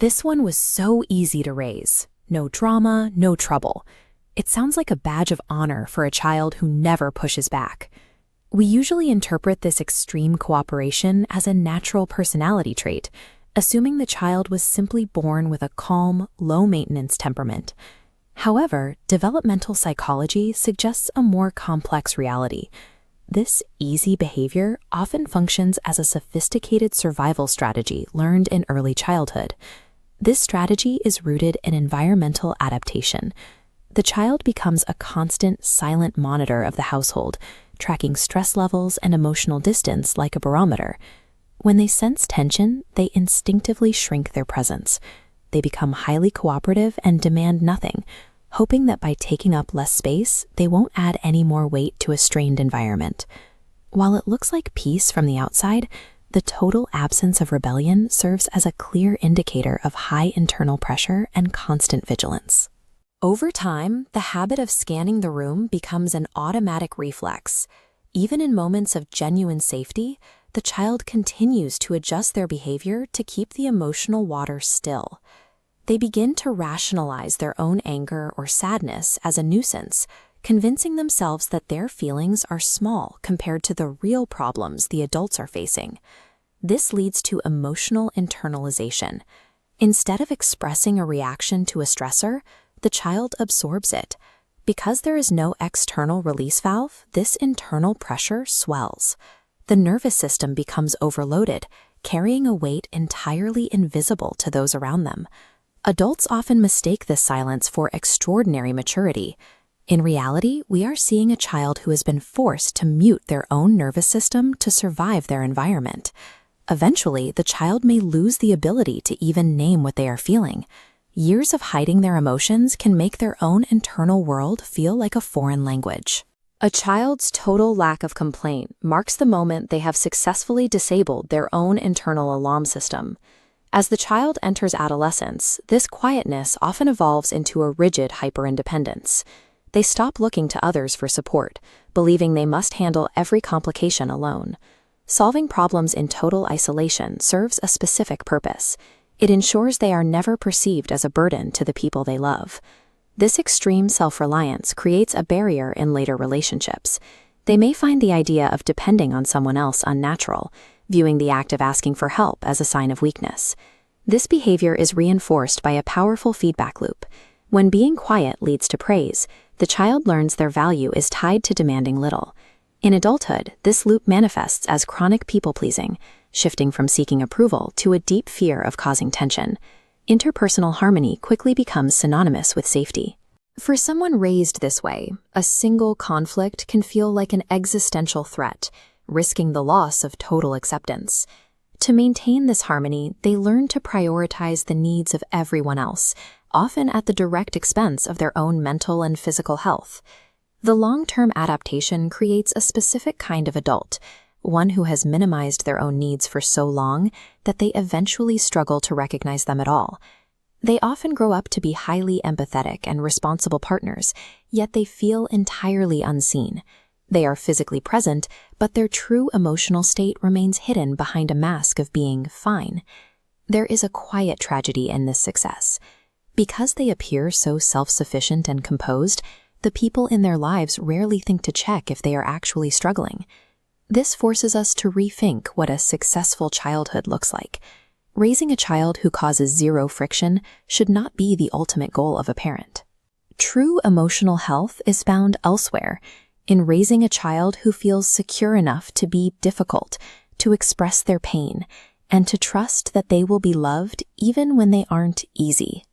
This one was so easy to raise. No drama, no trouble. It sounds like a badge of honor for a child who never pushes back. We usually interpret this extreme cooperation as a natural personality trait, assuming the child was simply born with a calm, low-maintenance temperament. However, developmental psychology suggests a more complex reality. This easy behavior often functions as a sophisticated survival strategy learned in early childhood. This strategy is rooted in environmental adaptation. The child becomes a constant, silent monitor of the household, tracking stress levels and emotional distance like a barometer. When they sense tension, they instinctively shrink their presence. They become highly cooperative and demand nothing, hoping that by taking up less space, they won't add any more weight to a strained environment. While it looks like peace from the outside, the total absence of rebellion serves as a clear indicator of high internal pressure and constant vigilance. Over time, the habit of scanning the room becomes an automatic reflex. Even in moments of genuine safety, the child continues to adjust their behavior to keep the emotional water still. They begin to rationalize their own anger or sadness as a nuisance, convincing themselves that their feelings are small compared to the real problems the adults are facing. This leads to emotional internalization. Instead of expressing a reaction to a stressor, the child absorbs it. Because there is no external release valve, this internal pressure swells. The nervous system becomes overloaded, carrying a weight entirely invisible to those around them. Adults often mistake this silence for extraordinary maturity. In reality, we are seeing a child who has been forced to mute their own nervous system to survive their environment. Eventually, the child may lose the ability to even name what they are feeling. Years of hiding their emotions can make their own internal world feel like a foreign language. A child's total lack of complaint marks the moment they have successfully disabled their own internal alarm system. As the child enters adolescence, this quietness often evolves into a rigid hyperindependence. They stop looking to others for support, believing they must handle every complication alone. Solving problems in total isolation serves a specific purpose. It ensures they are never perceived as a burden to the people they love. This extreme self-reliance creates a barrier in later relationships. They may find the idea of depending on someone else unnatural, viewing the act of asking for help as a sign of weakness. This behavior is reinforced by a powerful feedback loop. When being quiet leads to praise, the child learns their value is tied to demanding little. In adulthood, this loop manifests as chronic people-pleasing, shifting from seeking approval to a deep fear of causing tension. Interpersonal harmony quickly becomes synonymous with safety. For someone raised this way, a single conflict can feel like an existential threat, risking the loss of total acceptance. To maintain this harmony, they learn to prioritize the needs of everyone else, often at the direct expense of their own mental and physical health. The long-term adaptation creates a specific kind of adult, one who has minimized their own needs for so long that they eventually struggle to recognize them at all. They often grow up to be highly empathetic and responsible partners, yet they feel entirely unseen. They are physically present, but their true emotional state remains hidden behind a mask of being fine. There is a quiet tragedy in this success. Because they appear so self-sufficient and composed, the people in their lives rarely think to check if they are actually struggling. This forces us to rethink what a successful childhood looks like. Raising a child who causes zero friction should not be the ultimate goal of a parent. True emotional health is found elsewhere, in raising a child who feels secure enough to be difficult, to express their pain, and to trust that they will be loved even when they aren't easy.